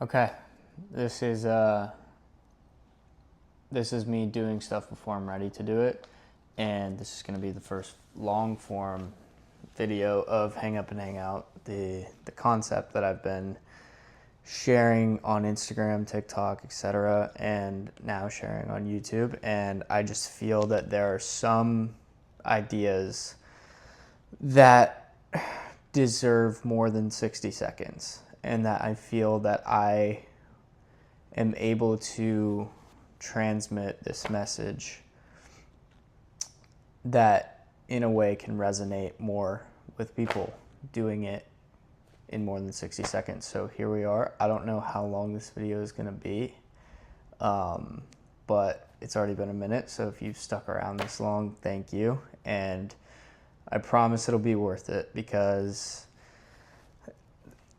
Okay, this is this is me doing stuff before I'm ready to do it, and this is going to be the first long form video of Hang Up and Hang Out, the concept that I've been sharing on Instagram, TikTok, etc., and now sharing on YouTube. And I just feel that there are some ideas that deserve more than 60 seconds, and that I feel that I am able to transmit this message that in a way can resonate more with people doing it in more than 60 seconds. So here we are. I don't know how long this video is going to be, but it's already been a minute. So if you've stuck around this long, thank you. And I promise it'll be worth it, because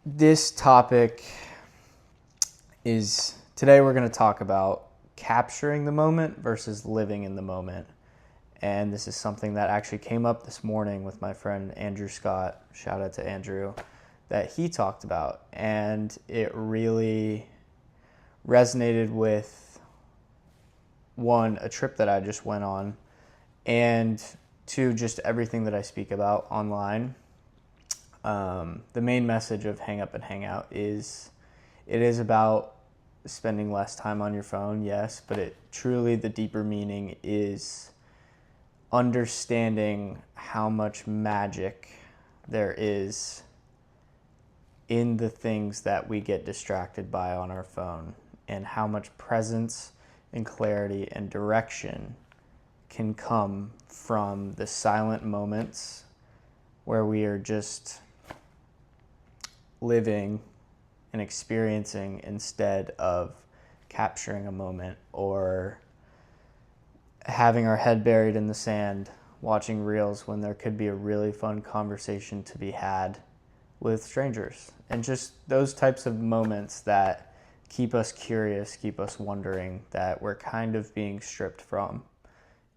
this topic is, today we're going to talk about capturing the moment versus living in the moment. And this is something that actually came up this morning with my friend Andrew Scott. Shout out to Andrew, that he talked about. And it really resonated with, one, a trip that I just went on, and two, just everything that I speak about online. The main message of Hang Up and Hang Out is, it is about spending less time on your phone, yes, but it truly, the deeper meaning is understanding how much magic there is in the things that we get distracted by on our phone, and how much presence and clarity and direction can come from the silent moments where we are just living and experiencing instead of capturing a moment, or having our head buried in the sand watching reels when there could be a really fun conversation to be had with strangers. And just those types of moments that keep us curious, keep us wondering, that we're kind of being stripped from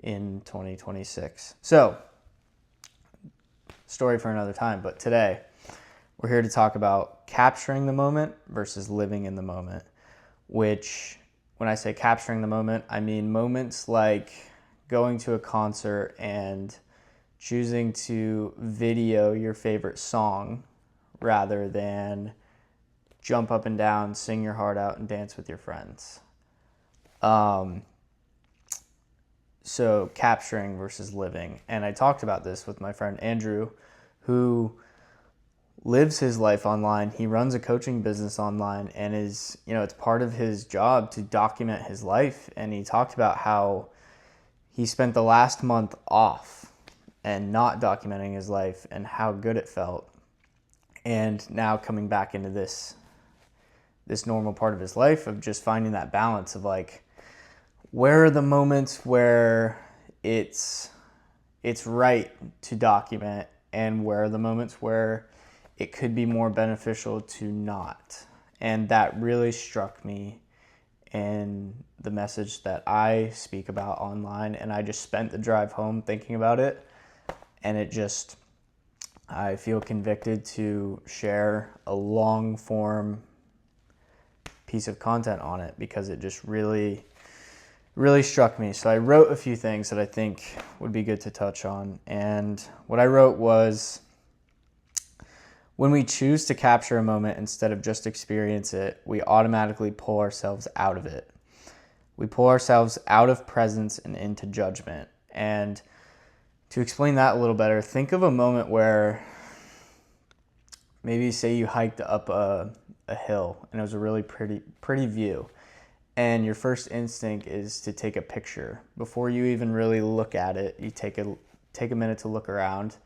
in 2026. So, story for another time, but today we're here to talk about capturing the moment versus living in the moment, which, when I say capturing the moment, I mean moments like going to a concert and choosing to video your favorite song rather than jump up and down, sing your heart out, and dance with your friends. So capturing versus living. And I talked about this with my friend Andrew, who lives his life online. He runs a coaching business online, and is, it's part of his job to document his life. And he talked about how he spent the last month off and not documenting his life, and how good it felt. And now coming back into this normal part of his life of just finding that balance of, like, where are the moments where it's right to document, and where are the moments where it could be more beneficial to not. And that really struck me in the message that I speak about online. And I just spent the drive home thinking about it, and I feel convicted to share a long form piece of content on it, because it just really struck me. So I wrote a few things that I think would be good to touch on. And what I wrote was, when we choose to capture a moment instead of just experience it, we automatically pull ourselves out of it. We pull ourselves out of presence and into judgment. And to explain that a little better, think of a moment where, maybe say you hiked up a hill and it was a really pretty view, and your first instinct is to take a picture. Before you even really look at it, you take a minute to look around.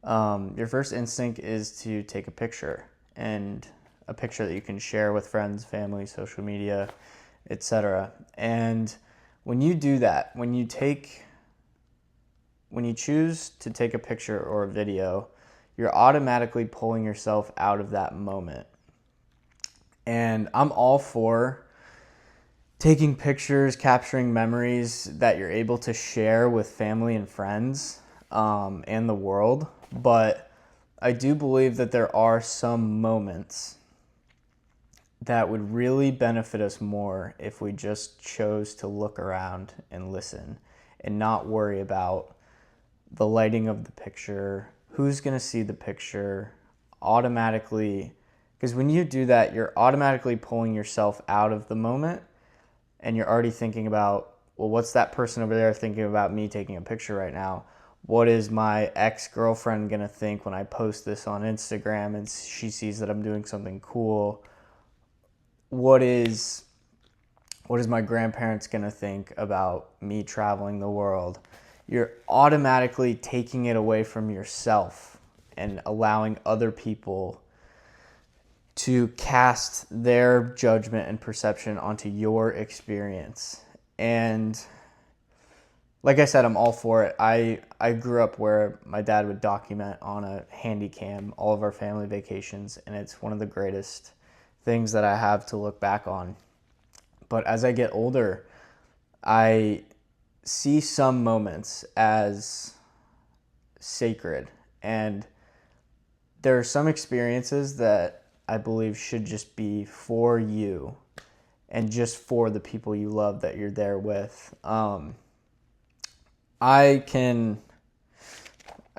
Your first instinct is to take a picture, and a picture that you can share with friends, family, social media, etc. And when you do that, when you choose to take a picture or a video, you're automatically pulling yourself out of that moment. And I'm all for taking pictures, capturing memories that you're able to share with family and friends, and the world. But I do believe that there are some moments that would really benefit us more if we just chose to look around and listen and not worry about the lighting of the picture, who's going to see the picture automatically. Because when you do that, you're automatically pulling yourself out of the moment and you're already thinking about, well, what's that person over there thinking about me taking a picture right now? What is my ex-girlfriend going to think when I post this on Instagram and she sees that I'm doing something cool? What is my grandparents going to think about me traveling the world? You're automatically taking it away from yourself and allowing other people to cast their judgment and perception onto your experience. And like I said, I'm all for it. I grew up where my dad would document on a handy cam all of our family vacations, and it's one of the greatest things that I have to look back on. But as I get older, I see some moments as sacred, and there are some experiences that I believe should just be for you and just for the people you love that you're there with. I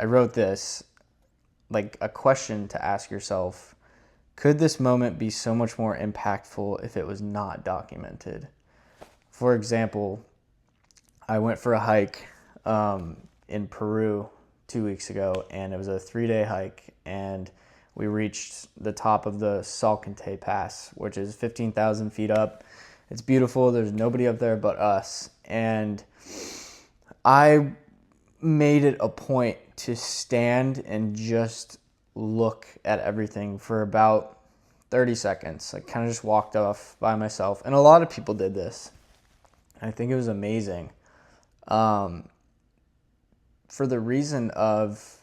wrote this, like a question to ask yourself: could this moment be so much more impactful if it was not documented? For example, I went for a hike in Peru 2 weeks ago, and it was a 3-day hike, and we reached the top of the Salcantay Pass, which is 15,000 feet up. It's beautiful. There's nobody up there but us. And I made it a point to stand and just look at everything for about 30 seconds. I kind of just walked off by myself. And a lot of people did this. I think it was amazing. For the reason of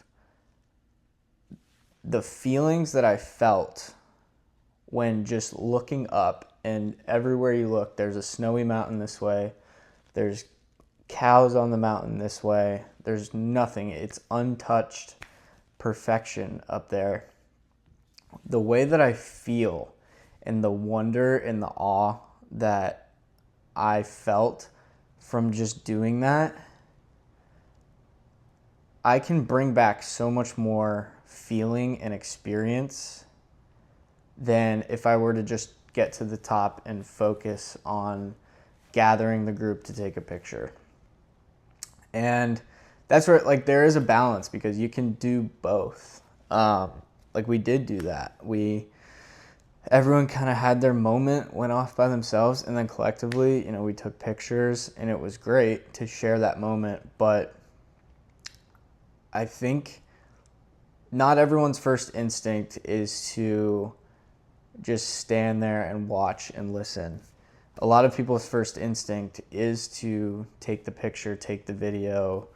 the feelings that I felt when just looking up, and everywhere you look, there's a snowy mountain this way, there's cows on the mountain this way, there's nothing. It's untouched perfection up there. The way that I feel and the wonder and the awe that I felt from just doing that, I can bring back so much more feeling and experience than if I were to just get to the top and focus on gathering the group to take a picture. And that's where, like, there is a balance because you can do both. Like, we did do that. Everyone kind of had their moment, went off by themselves, and then collectively, we took pictures, and it was great to share that moment. But I think not everyone's first instinct is to just stand there and watch and listen. A lot of people's first instinct is to take the picture, take the video,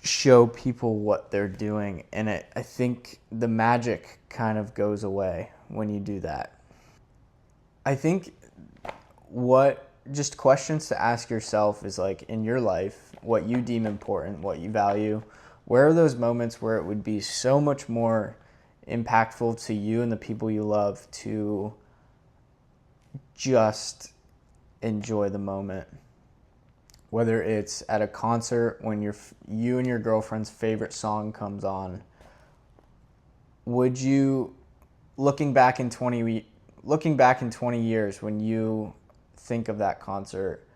show people what they're doing. And I think the magic kind of goes away when you do that. I think just questions to ask yourself is, like, in your life, what you deem important, what you value, where are those moments where it would be so much more impactful to you and the people you love to just enjoy the moment? Whether it's at a concert when you and your girlfriend's favorite song comes on, would you, looking back in 20 years when you think of that concert,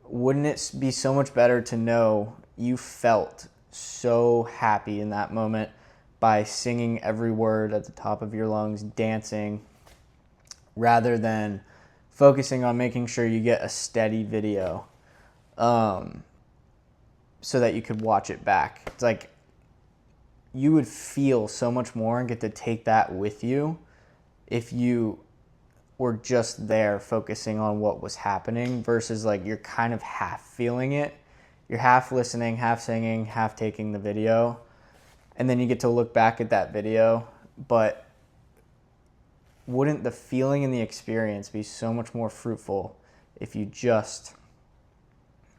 wouldn't it be so much better to know you felt so happy in that moment by singing every word at the top of your lungs, dancing, rather than focusing on making sure you get a steady video so that you could watch it back? It's like you would feel so much more and get to take that with you if you were just there focusing on what was happening versus, like, you're kind of half feeling it. You're half listening, half singing, half taking the video. And then you get to look back at that video. But wouldn't the feeling and the experience be so much more fruitful if you just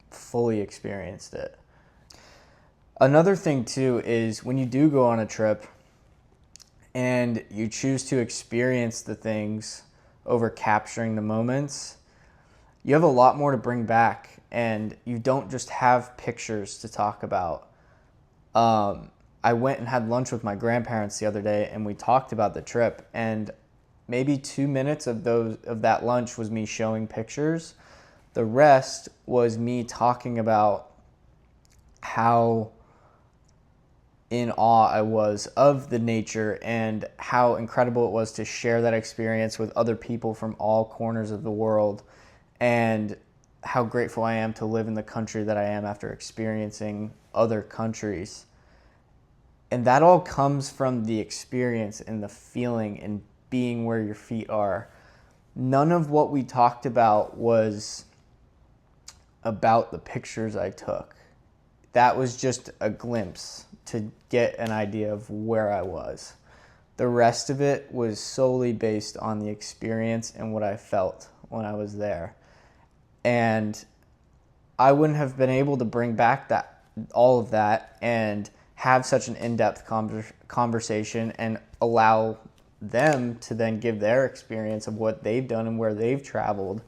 fully experienced it? Another thing, too, is when you do go on a trip, and you choose to experience the things over capturing the moments, you have a lot more to bring back, and you don't just have pictures to talk about. I went and had lunch with my grandparents the other day, and we talked about the trip, and maybe 2 minutes of that lunch was me showing pictures. The rest was me talking about how in awe I was of the nature and how incredible it was to share that experience with other people from all corners of the world, and how grateful I am to live in the country that I am after experiencing other countries. And that all comes from the experience and the feeling and being where your feet are. None of what we talked about was about the pictures I took. That was just a glimpse to get an idea of where I was. The rest of it was solely based on the experience and what I felt when I was there. And I wouldn't have been able to bring back all of that and have such an in-depth conversation and allow them to then give their experience of what they've done and where they've traveled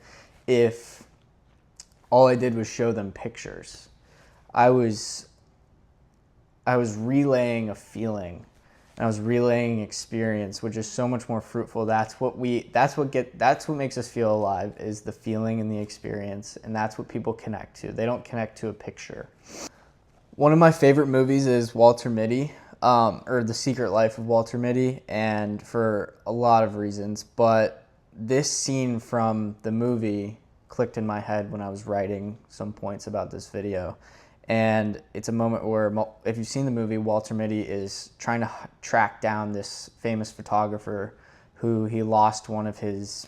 if all I did was show them pictures. I was relaying a feeling, and I was relaying experience, which is so much more fruitful. That's what makes us feel alive, is the feeling and the experience, and that's what people connect to. They don't connect to a picture. One of my favorite movies is Walter Mitty, or The Secret Life of Walter Mitty, and for a lot of reasons. But this scene from the movie clicked in my head when I was writing some points about this video. And it's a moment where, if you've seen the movie, Walter Mitty is trying to track down this famous photographer who he lost one of his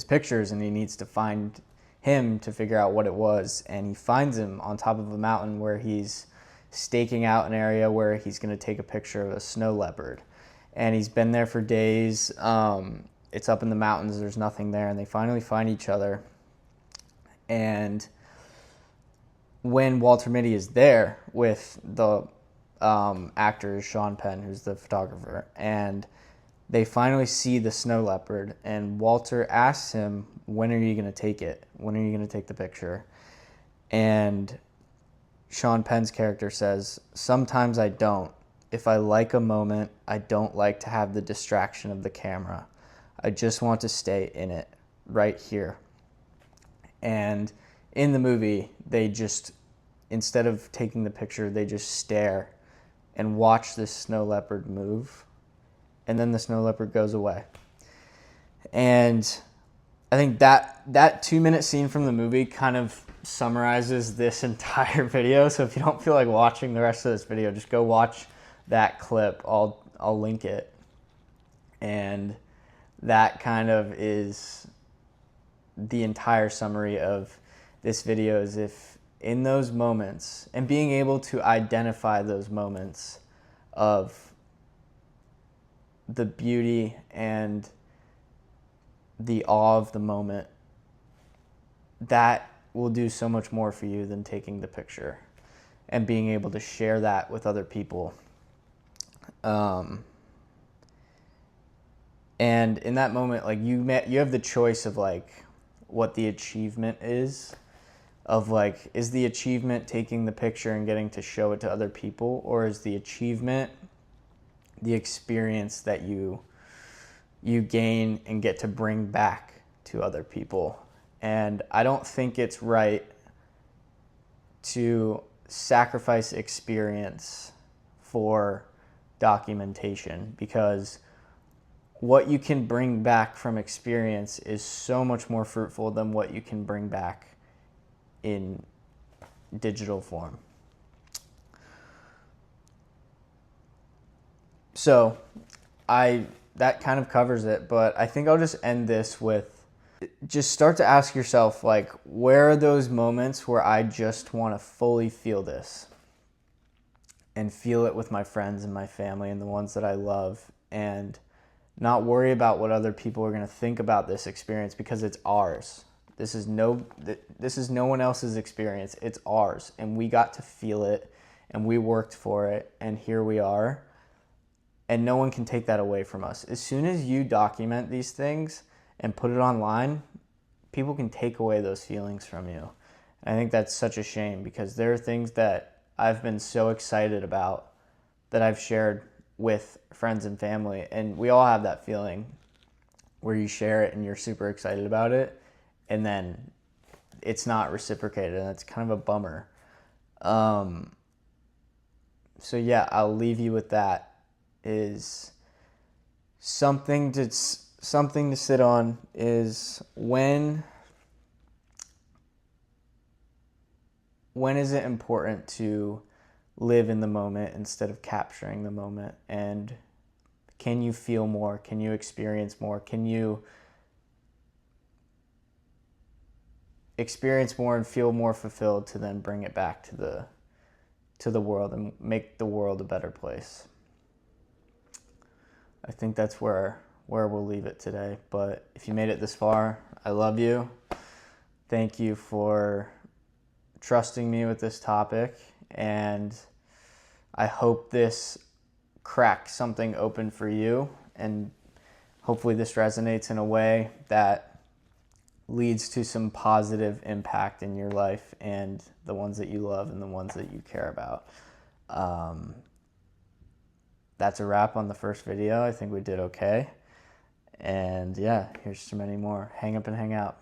pictures, and he needs to find him to figure out what it was. And he finds him on top of a mountain where he's staking out an area where he's going to take a picture of a snow leopard. And he's been there for days. It's up in the mountains. There's nothing there. And they finally find each other. And when Walter Mitty is there with the actor Sean Penn, who's the photographer, and they finally see the snow leopard, and Walter asks him, when are you going to take it? When are you going to take the picture? And Sean Penn's character says, sometimes I don't. If I like a moment, I don't like to have the distraction of the camera. I just want to stay in it, right here. And in the movie, they just, instead of taking the picture, they just stare and watch this snow leopard move. And then the snow leopard goes away. And I think that 2-minute scene from the movie kind of summarizes this entire video. So if you don't feel like watching the rest of this video, just go watch that clip. I'll link it. And that kind of is the entire summary of this video, is if in those moments, and being able to identify those moments of the beauty and the awe of the moment, that will do so much more for you than taking the picture and being able to share that with other people. And in that moment, like you have the choice of like what the achievement is, of like, is the achievement taking the picture and getting to show it to other people, or is the achievement the experience that you gain and get to bring back to other people? And I don't think it's right to sacrifice experience for documentation, because what you can bring back from experience is so much more fruitful than what you can bring back in digital form. So that kind of covers it, but I think I'll just end this with, just start to ask yourself, like, where are those moments where I just want to fully feel this and feel it with my friends and my family and the ones that I love, and not worry about what other people are going to think about this experience, because it's ours. This is no one else's experience. It's ours, and we got to feel it, and we worked for it, and here we are. and no one can take that away from us. As soon as you document these things and put it online, people can take away those feelings from you. And I think that's such a shame, because there are things that I've been so excited about that I've shared with friends and family, and we all have that feeling where you share it and you're super excited about it, and then it's not reciprocated, and it's kind of a bummer. So yeah, I'll leave you with that, is something to sit on, is when is it important to live in the moment instead of capturing the moment? And can you feel more? Can you experience more? Can you experience more and feel more fulfilled to then bring it back to the world and make the world a better place? I think that's where we'll leave it today. But if you made it this far, I love you. Thank you for trusting me with this topic, and I hope this cracks something open for you, and hopefully this resonates in a way that leads to some positive impact in your life and the ones that you love and the ones that you care about. That's a wrap on the first video. I think we did okay. And yeah, here's to many more. Hang up and hang out.